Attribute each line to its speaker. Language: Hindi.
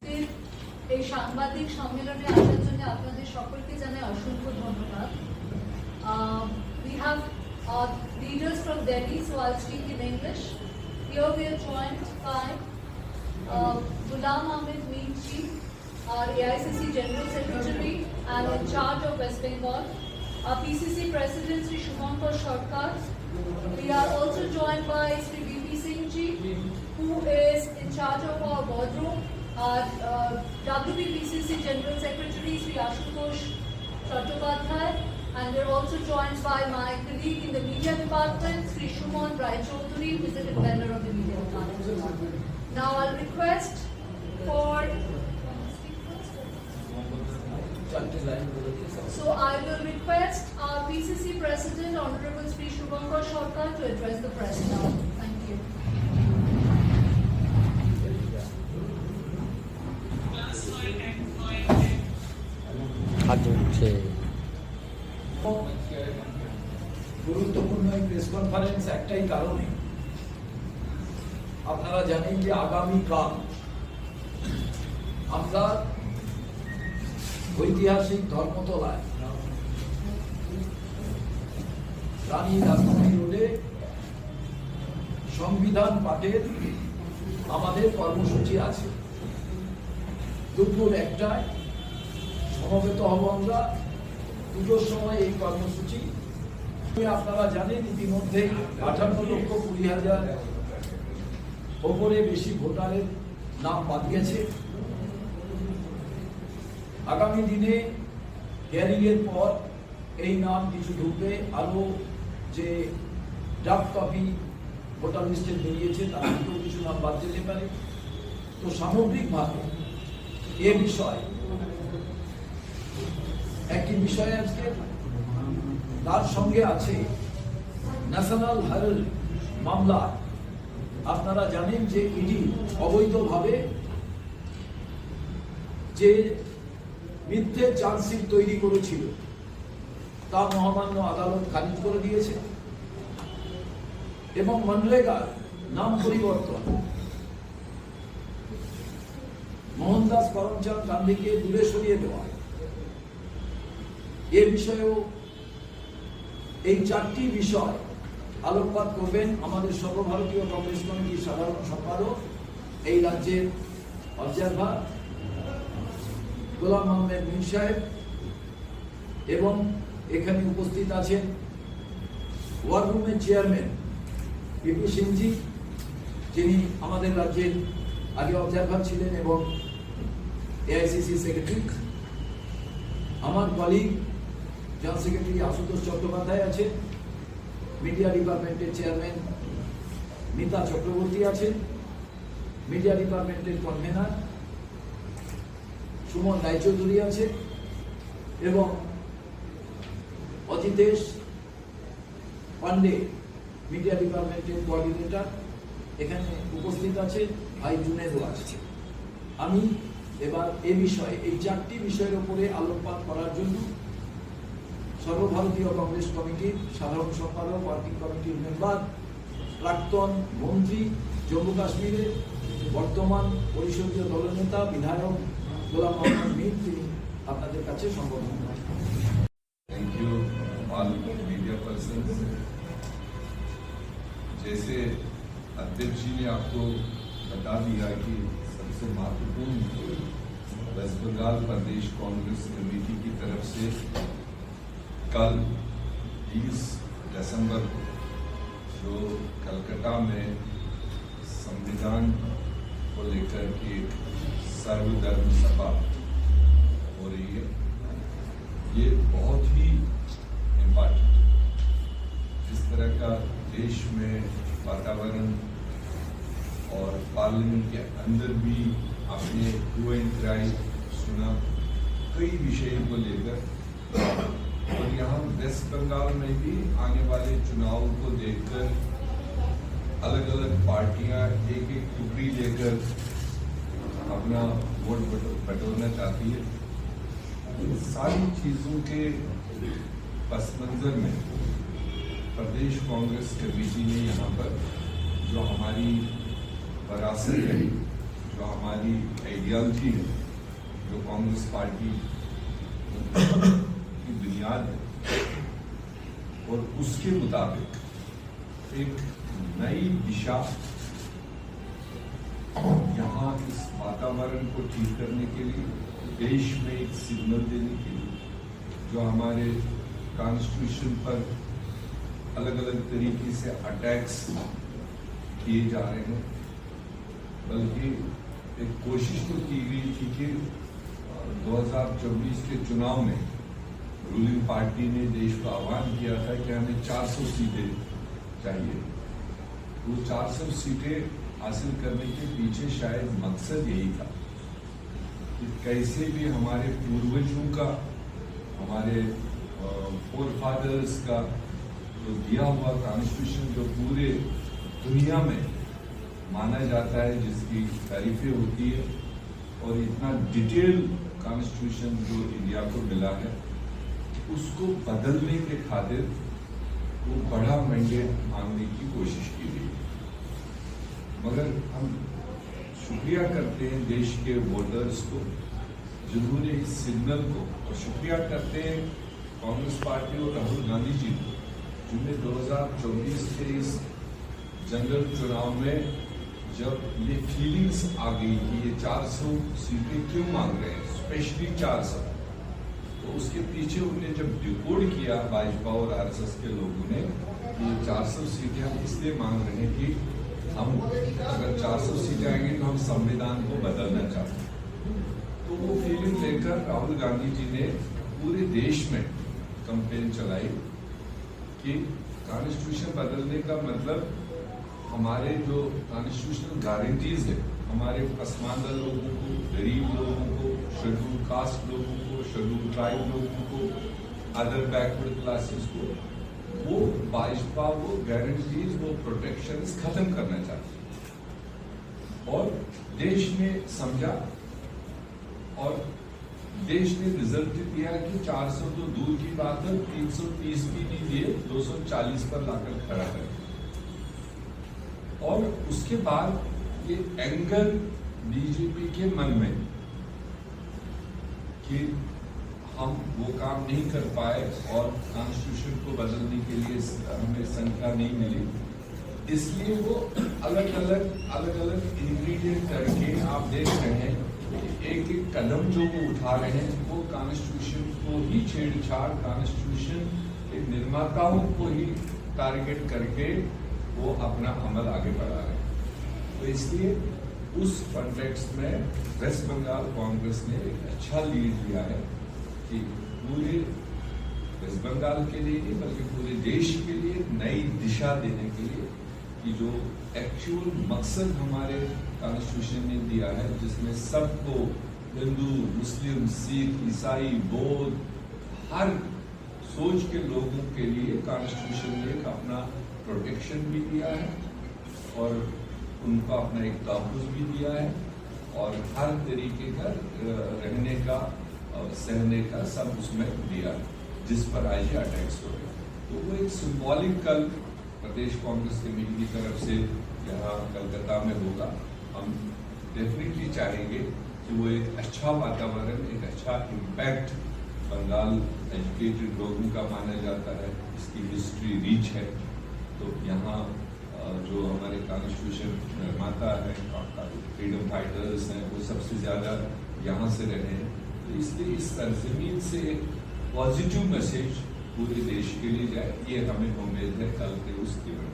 Speaker 1: এই সাংবাদিক সম্মেলনে আসার জন্য আপনাদের সকলকে জানাই অসংখ্য ধন্যবাদ। We have leaders from Delhi, so I'll speak in English. Here we are joined by Ghulam Ahmed Mir Ji, our AICC General Secretary and in charge of West Bengal, our PCC President Sri Shubhankar Sarkar. We are also joined by Sri VP Singh Ji, who is in charge of our boardroom. Our WBPCC General Secretary Sri Ashutosh Chattopadhyay, and we're also joined by my colleague in the media department, Sri Shumon Rai Chaudhary, who is the defender of the media department. Now I'll request for. So I will request our PCC President, Honorable Sri Shubhankar Sarkar, to address the press now. Thank you.
Speaker 2: গুরুত্বপূর্ণ এই প্রেস কনফারেন্স একটাই কারণে, আপনারা জানেন যে আগামীকাল আমরা ঐতিহাসিক ধর্মতলায় রানী রাসমণি রোডে সংবিধান পাঠের আমাদের কর্মসূচি আছে। দুপুর 1টায় সমবেত হব আমরা। 2টোর সময় এই কর্মসূচি। আপনারা জানেন ইতিমধ্যে 58,20,000 ওপরে বেশি ভোটারের নাম বাদ গেছে। আগামী দিনে হিয়ারিং এর পর এই নাম কিছু ঢুকবে, আরো যে ড্রাফট কপি ভোটার লিস্টে বেরিয়েছে তার থেকেও কিছু নাম বাদ যেতে পারে। তো সামগ্রিকভাবে এ বিষয়ে একটি বিষয় আজকে তার সঙ্গে আছে ন্যাশনাল হেরাল্ড মামলা। আপনারা জানেন যে ইডি অবৈধভাবে যে মিথ্যে চার্জশিট তৈরি করেছিল তা মহামান্য আদালত খারিজ করে দিয়েছে এবং মনরেগার নাম পরিবর্তন, মোহনদাস করমচাঁদ গান্ধীকে দূরে সরিয়ে দেওয়া, এ বিষয়েও এই 4টি বিষয় আলোকপাত করবেন আমাদের সর্বভারতীয় কংগ্রেস কমিটির সাধারণ সম্পাদক, এই রাজ্যের অবজারভার গোলাম আহমেদ মীর সাহেব, এবং এখানে উপস্থিত আছেন ওয়ার রুমের চেয়ারম্যান ভিপি সিংজি, যিনি আমাদের রাজ্যের আগে অবজারভার ছিলেন এবং এআইসিসি সেক্রেটারি। আমার colleague general secretary Ashutosh Chattopadhyay আছে, মিডিয়া ডিপার্টমেন্টের চেয়ারম্যান মিতা চক্রবর্তী আছেন, মিডিয়া ডিপার্টমেন্টের কনভেনার সুমন রায়চৌধুরী আছে এবং অজিতেশ পান্ডে মিডিয়া ডিপার্টমেন্টের কোঅর্ডিনেটর এখানে উপস্থিত আছে, ভাই জুনেদও আছে। আমি এবার এ বিষয়ে এই 4টি বিষয়ের উপরে আলোকপাত করার জন্য সর্বভারতীয় কংগ্রেস কমিটির সাধারণ সম্পাদক, ওয়ার্কিং কমিটির মেম্বার, প্রাক্তন মন্ত্রী, জম্মু কাশ্মীরের বর্তমান পরিষদীয় দলনেতা বিধায়ক গোলাম আহমেদ মীর, তিনি আপনাদের কাছে সম্বোধন করেন।
Speaker 3: Thank you all media person. जैसे अध्यक्ष जी ने आपको बता दिया कि सबसे महत्वपूर्ण वेस्ट बंगाल प्रदेश कांग्रेस कमेटी की तरफ से कल 20 दिसंबर जो कलकत्ता में संविधान को लेकर के सर्वधर्म सभा हो रही है, ये बहुत ही इम्पोर्टेंट। जिस तरह का देश में वातावरण और पार्लियामेंट के अंदर भी आपने हु एंड क्राई सुना कई विषयों को लेकर, और यहाँ वेस्ट बंगाल में भी आने वाले चुनाव को देखकर अलग अलग पार्टियां एक एक टुकड़ी लेकर अपना वोट बटोरना चाहती है। इन सारी चीजों के पस मंजर में प्रदेश कांग्रेस कमेटी ने यहाँ पर जो हमारी विरासत है, जो जो हमारी आइडियोलॉजी है, जो कांग्रेस पार्टी की बुनियाद है, और उसके मुताबिक एक नई दिशा यहाँ इस वातावरण को ठीक करने के लिए, देश में एक सिग्नल देने के लिए, जो हमारे कॉन्स्टिट्यूशन पर अलग अलग तरीके से अटैक्स किए जा रहे हैं, बल्कि एक कोशिश तो की गई थी कि 2024 के चुनाव में रूलिंग पार्टी ने देश को आह्वान किया था कि हमें 400 सीटें चाहिए। वो 400 सीटें हासिल करने के पीछे शायद मकसद यही था कि कैसे भी हमारे पूर्वजों का, हमारे फोरफादर्स का जो दिया हुआ कॉन्स्टिट्यूशन, जो पूरे दुनिया में माना जाता है, जिसकी तारीफें होती है, और इतना डिटेल कॉन्स्टिट्यूशन जो इंडिया को मिला है, उसको बदलने के खातिर वो बड़ा मैंडेट मांगने की कोशिश की गई। मगर हम शुक्रिया करते हैं देश के वोटर्स को, जिन्होंने इस सिग्नल को, और शुक्रिया करते हैं कांग्रेस पार्टी और राहुल गांधी जी को, जिन्हें 2024 के इस जनरल चुनाव में जब ये फीलिंग्स आ गई कि ये 400 सीटें क्यों मांग रहे हैं, स्पेशली 400, तो उसके पीछे उन्हें जब डिकोड किया भाजपा और आरएसएस के लोगों ने, ये 400 सीटें हम इसलिए मांग रहे हैं कि हम अगर 400 सीटें आएंगी तो हम संविधान को बदलना चाहते हैं। तो वो फीलिंग लेकर राहुल गांधी जी ने पूरे देश में कैंपेन चलाई कि कॉन्स्टिट्यूशन बदलने का मतलब हमारे जो कॉन्स्टिट्यूशनल गारंटीज है, हमारे पसमानदा लोगों को, गरीब लोगों को, शेड्यूल कास्ट लोगों को, शेड्यूल ट्राइब लोगों को, अदर बैकवर्ड क्लासेस को, वो भाजपा वो गारंटीज, वो प्रोटेक्शन खत्म करना चाहती है। और देश ने समझा और देश ने रिजल्ट दिया कि 400 तो दूर की बात है, 330 भी नहीं दिए, 240 पर लाकर खड़ा कर। और उसके बाद ये एंगर बीजेपी के मन में कि हम वो काम नहीं कर पाए और कॉन्स्टिट्यूशन को बदलने के लिए हमें संख्या नहीं मिली, इसलिए वो अलग अलग इंग्रेडिएंट करके आप देख रहे हैं एक एक कदम जो वो उठा रहे हैं, वो कॉन्स्टिट्यूशन को ही छेड़छाड़, कॉन्स्टिट्यूशन के निर्माताओं को ही टारगेट करके वो अपना अमल आगे बढ़ा रहे हैं। तो इसलिए उस कॉन्टेक्स्ट में वेस्ट बंगाल कांग्रेस ने एक अच्छा लीड लिया है कि पूरे वेस्ट बंगाल के लिए नहीं बल्कि पूरे देश के लिए नई दिशा देने के लिए कि जो एक्चुअल मकसद हमारे कॉन्स्टिट्यूशन ने दिया है, जिसमें सबको, हिंदू, मुस्लिम, सिख, ईसाई, बौद्ध, हर सोच के लोगों के लिए कॉन्स्टिट्यूशन ने एक अपना प्रोटेक्शन भी दिया है और उनको अपना एक तहफ़्फ़ुज़ भी दिया है और हर तरीके का रहने का और सहने का सब उसमें दिया, जिस पर आज ये अटैक्स हो गया। तो वो एक सिंबॉलिक कल प्रदेश कांग्रेस कमेटी की तरफ से यहाँ कलकत्ता में होगा। हम डेफिनेटली चाहेंगे कि वो एक अच्छा वातावरण, एक अच्छा इम्पैक्ट, बंगाल एजुकेटेड लोगों का माना जाता है, इसकी हिस्ट्री रिच है, तो यहाँ जो हमारे कॉन्स्टिट्यूशन निर्माता है, फ्रीडम फाइटर्स हैं, वो सबसे ज़्यादा यहाँ से रहे हैं। तो इसलिए इस सरजमीन से एक पॉजिटिव मैसेज पूरे देश के लिए जाए, ये हमें उम्मीद है कल के उस इवेंट